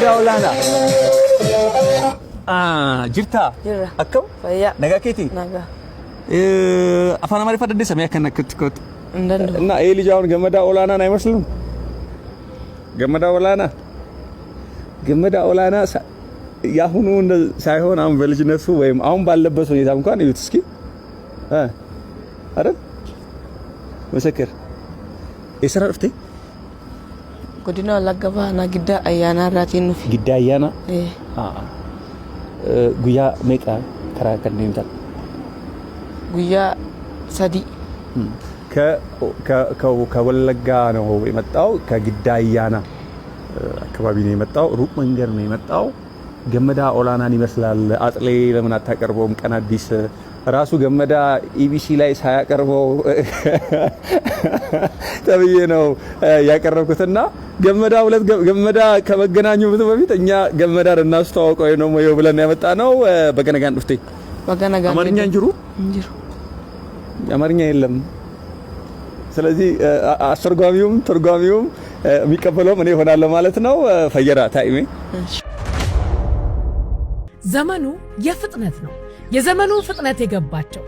Gammadaa Olaanaa. Jirtaa? Jirra. Akkam? Fayyaa. Nagaa keetii? Nagaa. Afaan Amaariffaa dandeessamee akka nakkitti kootu. Ndandoo. እና ይሄ ልጅ አሁን ገመዳ ኦላናን አይመስልም? ገመዳ ኦላና ያሁኑ ሳይሆን አሁን በልጅነቱ ወይም አሁን ባለበት ሁኔታ እንኳን እዩት እስኪ አይደል? መሰከር የሰራ ፍቴ ጎዲና ወላገባ ናግዳ አያና ራቲን ኑፊ ግዳ አያና ጉያ ሜቃ ከራ ከንደምታ ጉያ ሰዲ ከወለጋ ነው የመጣው ከግዳ አያና አካባቢ ነው የመጣው ሩቅ መንገድ ነው የመጣው ገመዳ ኦላናን ይመስላል አጥሌ ለምን አታቀርበውም ቀናዲስ ራሱ ገመዳ ኢቢሲ ላይ ሳያቀርበው ተብዬ ነው ያቀረብኩትና ገመዳ ከመገናኙ በፊት እኛ ገመዳን እናስተዋውቀው ነው ወይ ብለን ያመጣ ነው በገነጋን ዱፍቴ በገነጋን አማርኛ እንጅሩ አማርኛ የለም ስለዚህ አስተርጓሚውም ተርጓሚውም የሚቀበለው ምን ይሆናል ማለት ነው ፈየራ ታይሜ ዘመኑ የፍጥነት ነው የዘመኑ ፍጥነት የገባቸው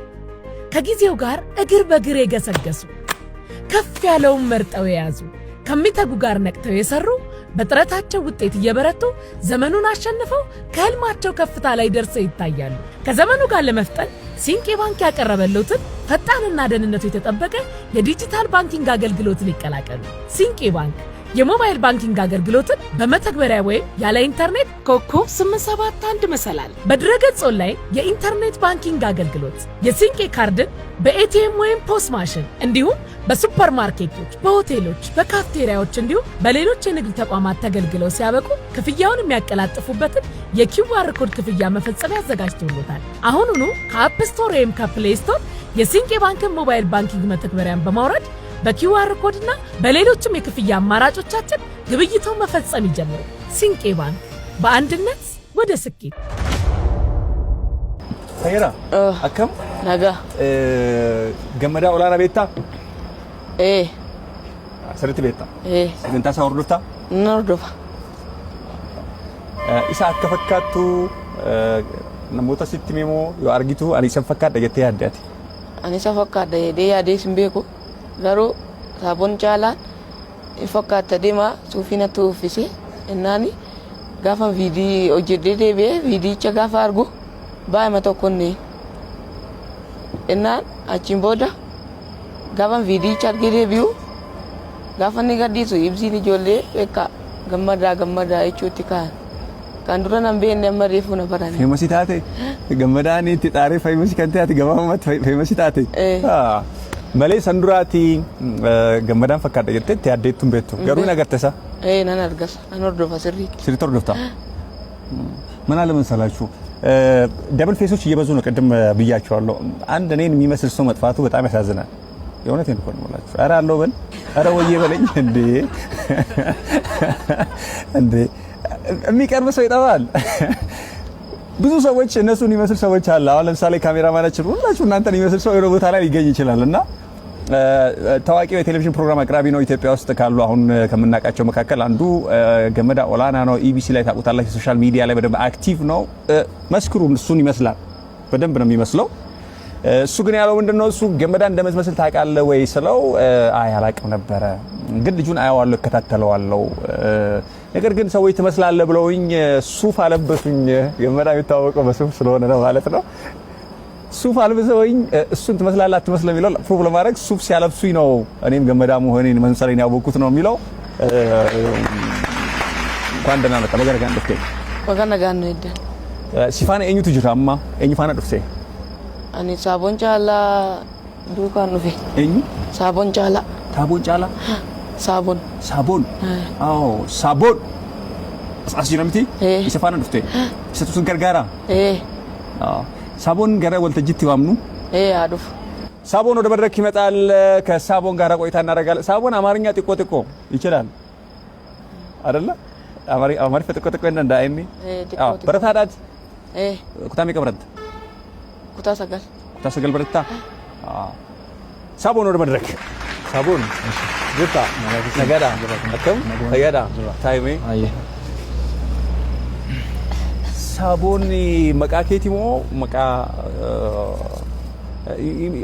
ከጊዜው ጋር እግር በእግር የገሰገሱ ከፍ ያለውን መርጠው የያዙ ከሚተጉ ጋር ነቅተው የሰሩ በጥረታቸው ውጤት እየበረቱ ዘመኑን አሸንፈው ከህልማቸው ከፍታ ላይ ደርሰው ይታያሉ ከዘመኑ ጋር ለመፍጠን ሲንቄ ባንክ ያቀረበሉትን ፈጣንና ደህንነቱ የተጠበቀ የዲጂታል ባንኪንግ አገልግሎትን ይቀላቀሉ ሲንቄ ባንክ የሞባይል ባንኪንግ አገልግሎትን በመተግበሪያ ወይም ያለ ኢንተርኔት ኮከብ 871 መሰላል በድረገጽ ላይ የኢንተርኔት ባንኪንግ አገልግሎት የሲንቄ ካርድን በኤቲኤም ወይም ፖስ ማሽን እንዲሁም በሱፐርማርኬቶች በሆቴሎች በካፍቴሪያዎች እንዲሁም በሌሎች የንግድ ተቋማት ተገልግለው ሲያበቁ ክፍያውን የሚያቀላጥፉበትን የኪውአር ኮድ ክፍያ መፈጸሚያ አዘጋጅተውልዎታል አሁኑኑ ከአፕ ስቶር ወይም ከፕሌይ ስቶር የሲንቄ ባንክን ሞባይል ባንኪንግ መተግበሪያን በማውረድ በኪውአር ኮድና በሌሎችም የክፍያ አማራጮቻችን ግብይቱን መፈጸም ይጀምሩ ሲንቄ ባንክ በአንድነት ወደ ስኬት ፈየራ አከም ናጋ ገመዳ ኦላና ቤታ ሰረት ቤታ እንታ ሳውርዱታ ነርዶፋ ኢሳ አከፈካቱ ነሞታ ሲትሜሞ አርጊቱ አኒ ሰፈካደ ገተ ያዳቲ አኒ ሰፈካደ ያዴ ሲምቤኮ Garuu saabon caalaan fakkaata deema suufinatu uffise ennaani gaafa viidii hojjedhee deebi'ee viidicha gaafa argu baay'ima tokkonni ennaan achiin booda gaafa viidicha argee deebi'u gaafa inni gadhiisu ibsiin ijoollee beekaa gammadaa jechuutti kan dura nan beenne amma reefuu na barane. Feemasi taate gammadaan itti xaaree feemasi kan taate gabaamatti feemasi taate. Malee sanduraati gammadaan fakkaata jettee yaaddeettuun beektu garuu nagartesa nan argasa nan hordofa sirriitti hordofta ምን አለ መሰላችሁ ደብል ፌሶች እየበዙ ነው ቅድም ብያቸዋለሁ አንድ እኔን የሚመስል ሰው መጥፋቱ በጣም ያሳዝናል የእውነቴን እኮ ነው የምላችሁ ኧረ አለው በል ኧረ ወዬ በለኝ እንዴ የሚቀርብ ሰው ይጠፋል ብዙ ሰዎች እነሱን ይመስል ሰዎች አለ አሁን ለምሳሌ ካሜራማናችን ሁላችሁ እናንተን ይመስል ሰው የሆነ ቦታ ላይ ሊገኝ ይችላልና ታዋቂው የቴሌቪዥን ፕሮግራም አቅራቢ ነው ኢትዮጵያ ውስጥ ካሉ አሁን ከመናቃቸው መካከል አንዱ ገመዳ ኦላና ነው ኢቢሲ ላይ ታውቁታላችሁ ሶሻል ሚዲያ ላይ በደንብ አክቲቭ ነው መስክሩ እሱን ይመስላል በደንብ ነው የሚመስለው እሱ ግን ያለው ምንድነው እሱ ገመዳ እንደመስመስል ታውቃለህ ወይ ስለው አይ አላውቅም ነበር ግን ልጁን አያዋለሁ እከታተለዋለሁ ነገር ግን ሰዎች ትመስላለህ ብለውኝ ሱፍ አለበሱኝ ገመዳ የሚታወቀው በሱፍ ስለሆነ ነው ማለት ነው ሱፍ አልበሰውኝ እሱን ትመስላለህ አትመስልም ይላል ፕሩቭ ለማድረግ ሱፍ ሲያለብሱኝ ነው እኔም ገመዳ መሆኔን መንሰለኝ ያወቁት ነው የሚለው እንኳን ደህና መጣ በገነጋን ዱፍቴ በገነጋን ነው ይደ ሲፋና ኤኙቱ ጅራማ ኤኙ ፋና ዱፍቴ አኒ ሳቦን ጫላ ዱካን ነው ኤኙ ሳቦን ጫላ ሳቦን አዎ ሳቦን አስጂራምቲ ሲፋና ዱፍቴ ሰቱን ገርጋራ አዎ ሳቦን ጋራ ወልተጅት ይዋምኑ አዱፍ ሳቦን ወደ መድረክ ይመጣል ከሳቦን ጋራ ቆይታ እናደርጋለን ሳቦን አማርኛ ጥቆ ይችላል አይደለ አማርኛ ጥቆ እንደ አይኒ አዎ በረታዳት ኩታሚ ቀብረት ኩታ ሰገል በረታ ሳቦን ወደ መድረክ ሳቦን ጅታ ነገዳ አከም ፈየዳ ታይሜ ሳቦኒ መቃኬቲሞ መቃ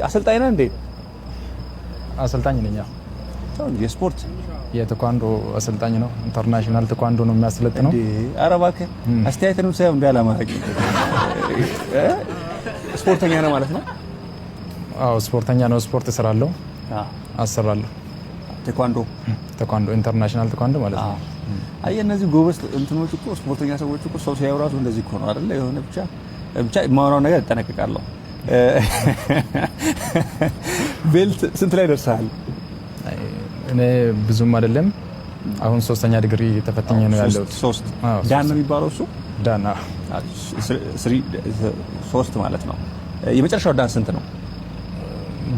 አሰልጣኝ ነህ እንዴ? አሰልጣኝ ነኝ። የስፖርት የቴኳንዶ አሰልጣኝ ነው። ኢንተርናሽናል ቴኳንዶ ነው የሚያሰለጥነው። ኧረ እባክህ አስተያየትንም ሳይሆን እንዳላማረኝ ስፖርተኛ ነው ማለት ነው? አዎ ስፖርተኛ ነው። ስፖርት እሰራለሁ፣ አሰራለሁ። ቴኳንዶ ኢንተርናሽናል ቴኳንዶ ማለት ነው። አይ እነዚህ ጎበዝ እንትኖች እኮ ስፖርተኛ ሰዎች እኮ ሰው ሲያዩ ራሱ እንደዚህ እኮ ነው አይደል? የሆነ ብቻ የማወራው ነገር እጠነቅቃለሁ። ቤልት ስንት ላይ ደርሰሃል? እኔ ብዙም አይደለም። አሁን 3ኛ ዲግሪ ተፈትኜ ነው ያለው። 3 ዳን ነው የሚባለው እሱ? ዳን 3 ማለት ነው። የመጨረሻው ዳን ስንት ነው?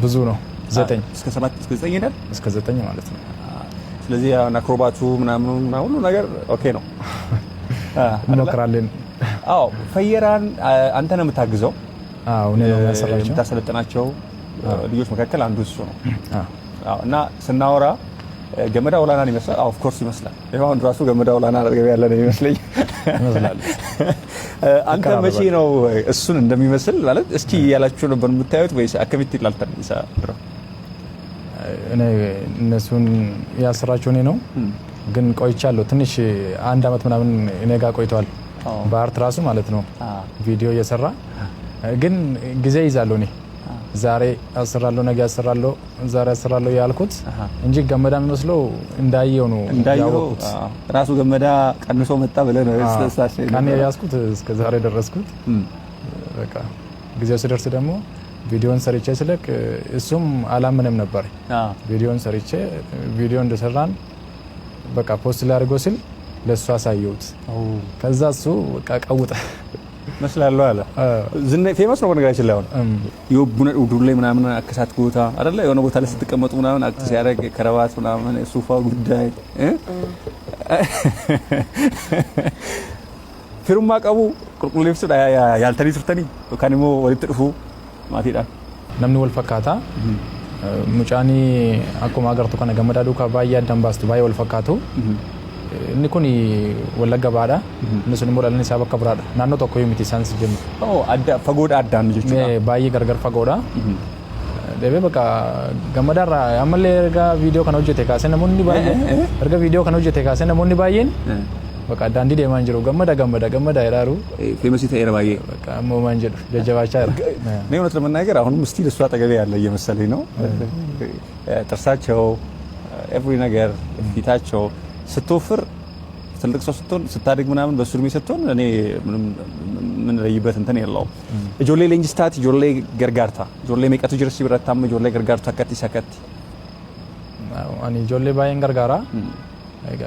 ብዙ ነው። 9 እስከ 7 እስከ 9 ይሄዳል። እስከ 9 ማለት ነው። ስለዚህ አክሮባቱ ምናምን ሁሉ ነገር ኦኬ ነው። እንሞክራለን። አዎ ፈየራን አንተ ነው የምታግዘው? አዎ እኔ ነው የምታሰለጥናቸው ልጆች መካከል አንዱ እሱ ነው። አዎ እና ስናወራ ገመዳ ወላናን ይመስላል። ኦፍ ኮርስ ይመስላል። ይሄው አንዱ ራሱ ገመዳ ወላና አድርገው ያለ ነው ይመስለኝ። አንተ መቼ ነው እሱን እንደሚመስል ማለት እስኪ ያላችሁ ነበር የምታዩት ወይስ አከሚት ይላልተን ይሳድራ? እኔ እነሱን ያሰራቸው እኔ ነው ግን ቆይቻለሁ። ትንሽ 1 አመት ምናምን እኔ ጋር ቆይቷል። በአርት ራሱ ማለት ነው ቪዲዮ እየሰራ ግን ጊዜ ይዛለሁ። እኔ ዛሬ አሰራለሁ፣ ነገ አሰራለሁ፣ ዛሬ አሰራለሁ ያልኩት እንጂ ገመዳ የሚመስለው እንዳየው ነው ያወቁት። ራሱ ገመዳ ቀንሶ መጣ ብለህ ነው ስለሳሽ ካኔ ያስኩት እስከ ዛሬ ደረስኩት። በቃ ጊዜው ሲደርስ ደግሞ ቪዲዮን ሰርቼ ስለቅ እሱም አላምንም ነበር። ቪዲዮን ሰርቼ ቪዲዮ እንደሰራን በቃ ፖስት ላድርገው ሲል ለሱ አሳየሁት። ከዛ እሱ በቃ ቀውጠ መስላለሁ አለ። ዝና ፌመስ ነው በነገራችን ላይ አሁን የቡነ ኡዱር ላይ ምናምን አከሳት ቦታ አይደለ? የሆነ ቦታ ላይ ስትቀመጡ ምናምን አክት ሲያደርግ ከረባት ምናምን ሱፋ ጉዳይ ፊርማ ቀቡ ቁልቁሌፍስ ያልተኒ ቱርተኒ ካኒሞ ወልጥፉ ማቲዳ namni wal fakkaata mucaani akkuma agartu kana gamada duuka baay'ee addan baastu baay'ee wal fakkaatu. Inni kun Wallagga baadha. Inni sun immoo dhalli isaa bakka biraadha. Naannoo tokko yoo miti isaan si jennu. Adda fagoodha addaan jechuudha. Baay'ee gargar fagoodha. Deebee bakka gamadaarraa ammallee erga viidiyoo kana hojjete kaasee namoonni baay'een bakka daandii deemaan jiru gammada jedhaaru ፌመስ ተየረ ባየ በቃ ሞማን ጀዱ ደጀባቻ አይደል ነው እውነት ለመናገር አሁንም ስቲል እሷ አጠገቤ ያለ እየመሰለኝ ነው። ጥርሳቸው ኤቭሪ ነገር ፊታቸው ስትወፍር ትልቅ ሰው ስትሆን ስታድግ ምናምን በሱ እድሜ ስትሆን እኔ ምንም ምን ለይበት እንትን የለውም። ጆሌ ሌንጅስታት ጆሌ ገርጋርታ ጆሌ መቀቱ ጅርሲ ብረታም ጆሌ ገርጋርታ ከቲ ሰከቲ አኒ ጆሌ ባይን ገርጋራ አይጋ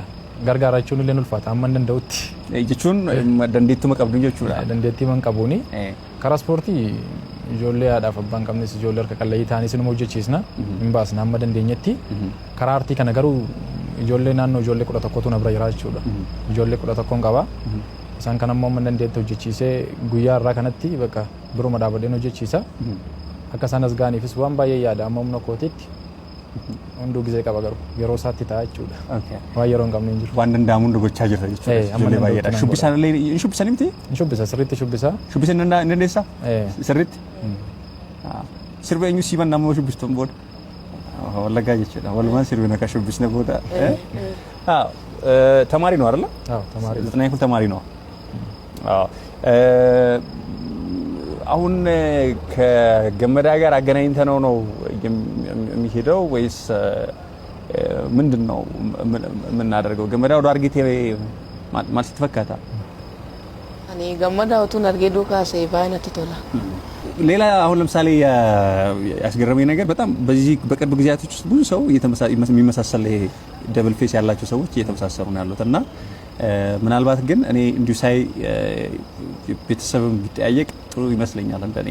gargaarachuun illee ulfaata amma danda'utti jechuun dandeettii qabdu jechuudha. Dandeettii man qabuuni karaa ispoortii ijoollee haadhaaf abbaan qabnes ijoollee harka qalleeyyii ta'anii sinuma hojjechiisna hin baasna amma dandeenyetti. Karaa artii kana garuu ijoollee naannoo ijoollee 11tu na bira jira jechuudha. Ijoollee 11 qaba. Isaan kan ammoo amma dandeetti hojjechiisee guyyaa irraa kanatti bakka biruma dhaabadheen hojjechiisa. Akka isaan as ga'aniifis waan baay'ee yaada amma humna kootiitti. Hundu ጊዜ ቀባ ገሩ የሮ ሳት ታያችሁዳ ኦኬ ዋየሮን ቀምን እንጂ ዋን እንዳሙን ደጎቻ ጀራ ይችላል አመለ ባየዳ ሹብሳን ላይ ሹብሳን ምት ሹብሳ ስሪት ሹብሳ እንደሳ ስሪት ስርበኙ ሲበና ነው ሹብስቶን ቦድ ወለጋ ይችላል ወልማን ሲርበና ከሹብስ ነው ቦዳ ተማሪ ነው አይደል? አዎ ተማሪ 9 ክፍል ተማሪ ነው። አዎ አሁን ከገመዳ ጋር አገናኝተነው ነው የሚሄደው ወይስ ምንድነው የምናደርገው? ገመዳ ወደ አርጌቴ ማለት ተፈካታ እኔ ገመዳ ወቱን አርጌዶ ካሰይፋይና ተቶላ ሌላ አሁን ለምሳሌ ያስገረመኝ ነገር በጣም በዚህ በቅርብ ጊዜያቶች ውስጥ ብዙ ሰው የሚመሳሰል ይሄ ደብል ፌስ ያላቸው ሰዎች እየተመሳሰሉ ነው ያሉት እና ምናልባት ግን እኔ እንዲሁ ሳይ ቤተሰብም ቢጠያየቅ ጥሩ ይመስለኛል እንደኔ።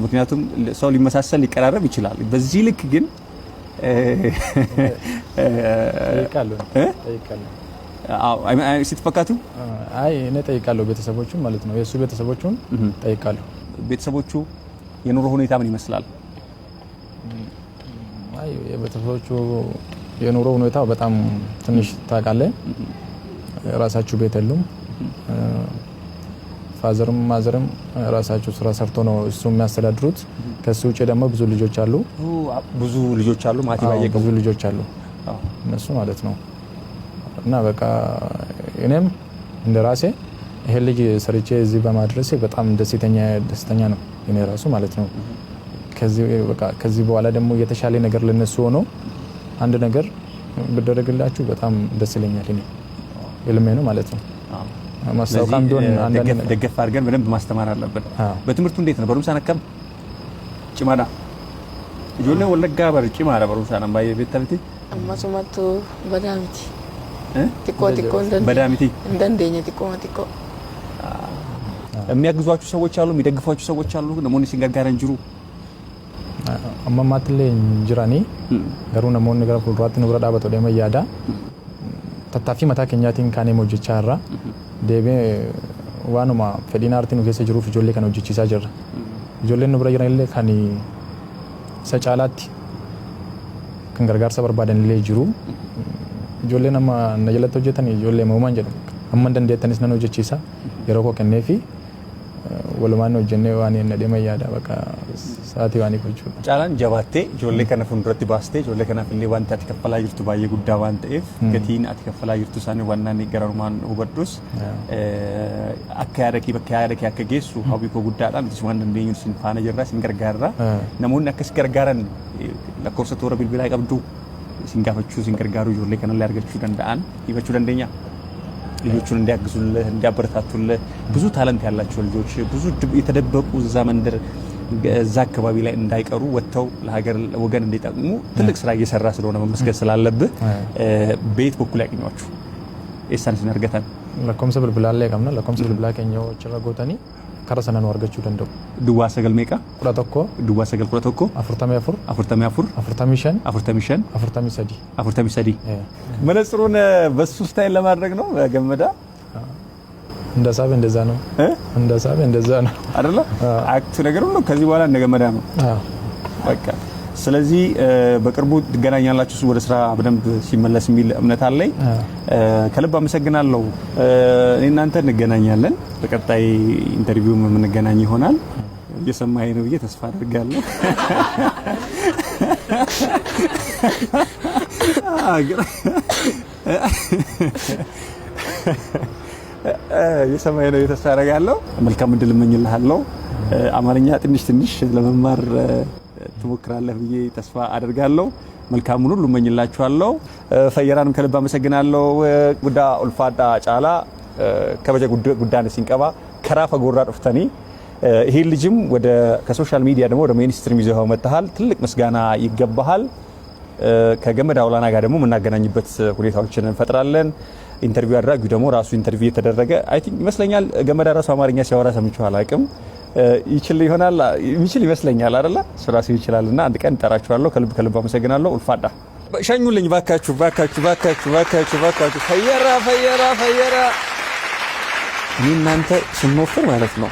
ምክንያቱም ሰው ሊመሳሰል ሊቀራረብ ይችላል። በዚህ ልክ ግን አይ ሲተፈካቱ አይ እኔ ጠይቃለሁ ቤተሰቦቹን ማለት ነው የሱ ቤተሰቦቹን ጠይቃለሁ። ቤተሰቦቹ የኑሮ ሁኔታ ምን ይመስላል? አይ የቤተሰቦቹ የኑሮ ሁኔታ በጣም ትንሽ ታውቃለህ። ራሳቸው ቤት የሉም። ፋዘርም ማዘርም ራሳቸው ስራ ሰርቶ ነው እሱ የሚያስተዳድሩት። ከሱ ውጪ ደግሞ ብዙ ልጆች አሉ ማቲ ባየቀ ብዙ ልጆች አሉ እነሱ ማለት ነው። እና በቃ እኔም እንደ ራሴ ይሄ ልጅ ሰርቼ እዚህ በማድረሴ በጣም ደስተኛ ነው እኔ ራሱ ማለት ነው። ከዚህ በኋላ ደግሞ የተሻለ ነገር ለነሱ ሆኖ አንድ ነገር ብደረግላችሁ በጣም ደስ ይለኛል። እኔ ህልሜ ነው ማለት ነው። ማስተዋወቅም ቢሆን አንዳንድ ደገፍ አድርገን በደንብ ማስተማር አለብን። በትምህርቱ እንዴት ነው? በሩምሳ ነከም ጭማዳ ጆነ ወለጋ በር ጭማዳ በሩምሳ ነው ባየ ቤታልቲ አማሱማቱ በዳምቲ ቲኮ በዳምቲ እንደንደኛ ቲኮ የሚያግዟችሁ ሰዎች አሉ፣ የሚደግፏችሁ ሰዎች አሉ። ነሞኒ ሲንጋጋራን ጅሩ አማማትለ እንጅራኒ ገሩ ነሞኒ ገራ ፉልራቲ ነው ብራ ዳበቶ ደማ ያዳ ተታፊ መታ ከኛቲን ካኔ ሞጅቻራ ደቤ ዋኑማ ፈዲናርቲ ነው ከሰ ጅሩ ፍጆሌ ከነ ሞጅቺሳ ጀራ ጆሌ ነው ብራ ይራይለ ካኒ ሰጫላቲ ከንገርጋርሳ በርባደን ለ ጅሩ ጆሌ ነማ ነጀለቶ ጀተኒ ጆሌ መውማን ጀሩ አመንደ እንደተነስ ነው ሞጅቺሳ የሮኮ ከነፊ ወለማን ነው ጀኔ ዋኔ ነደማ ያዳ በቃ ሳቲ ዋኔ ኮቹ ጫላን ጀባቴ ጆሌ ከነ ፉንድረቲ ባስቴ ጆሌ ከነ ፍሌ ዋንታ ተከፈላ ይርቱ ባየ ጉዳ ዋንታ ኤፍ ገቲን አትከፈላ ይርቱ ሳኒ ዋና ንገራሩማን ወበዱስ አካያደኪ በካያደኪ አከጌሱ ሀቢኮ ጉዳዳን ዲስ ዋን እንደኝ ሲንፋና ጀራ ሲንገርጋራ ነሞን አከስ ገርጋራን ለኮርሰ ቶረ ቢልቢላ ይቀብዱ ሲንጋፈቹ ሲንገርጋሩ ጆሌ ከነ ላይ አርገቹ ደንዳን ይበቹ ደንደኛ ልጆቹን እንዲያግዙልህ እንዲያበረታቱልህ ብዙ ታለንት ያላቸው ልጆች ብዙ የተደበቁ እዛ መንደር እዛ አካባቢ ላይ እንዳይቀሩ ወጥተው ለሀገር ወገን እንዲጠቅሙ ትልቅ ስራ እየሰራ ስለሆነ መመስገን ስላለብህ ቤት በኩል ያገኟችሁ ኤሳንስ ነርገታን ለኮምሰ ብልብላ ላይ ቀምና ለኮምሰ ብልብላ ከኛው ችራጎታኒ ከረሰና ነው አርገቹ ደንደው ዱዋ ሰገል ሜቃ ቁራተኮ ዱዋ ሰገል ቁራተኮ አፍርታሚ ሰዲ መነጽሩን በሱ ስታይል ለማድረግ ነው ገመዳ እንደሳበ እንደዛ ነው አይደለ? አክቱ ነገር ሁሉ ከዚህ በኋላ እንደገመዳ ነው በቃ። ስለዚህ በቅርቡ ትገናኛላችሁ ወደ ስራ በደንብ ሲመለስ የሚል እምነት አለኝ። ከልብ አመሰግናለሁ። እናንተ እንገናኛለን። በቀጣይ ኢንተርቪው የምንገናኝ ይሆናል። እየሰማኸኝ ነው ብዬ ተስፋ አድርጋለሁ። እየሰማኸኝ ነው ብዬ ተስፋ አደርጋለሁ። መልካም እድል እመኝልሃለሁ። አማርኛ ትንሽ ለመማር ትሞክራለህ ብዬ ተስፋ አደርጋለሁ። መልካሙን ሁሉ እመኝላችኋለሁ። ፈየራንም ከልብ አመሰግናለሁ። ጉዳ ኡልፋዳ ጫላ ከበጀ ጉዳን ሲንቀባ ከራፈ ጎራ ዱፍተኒ ይሄ ልጅም ወደ ከሶሻል ሚዲያ ደግሞ ወደ ሜንስትሪም ይዘው መጣሃል። ትልቅ ምስጋና ይገባሃል። ከገመዳ አውላና ጋር ደግሞ የምናገናኝበት ሁኔታዎችን እንፈጥራለን። ኢንተርቪው አድራጊው ደግሞ ራሱ ኢንተርቪው የተደረገ አይ ቲንክ ይመስለኛል ገመዳ ራሱ አማርኛ ሲያወራ ሰምቼው አላውቅም። ይችል ይሆናል የሚችል ይመስለኛል አይደለ? ሱራሲ ይችላልና አንድ ቀን እንጠራችኋለሁ። ከልብ አመሰግናለሁ። ኡልፋዳ ሸኙልኝ ባካችሁ። ፈየራ እኔ እናንተ ስንወፍር ማለት ነው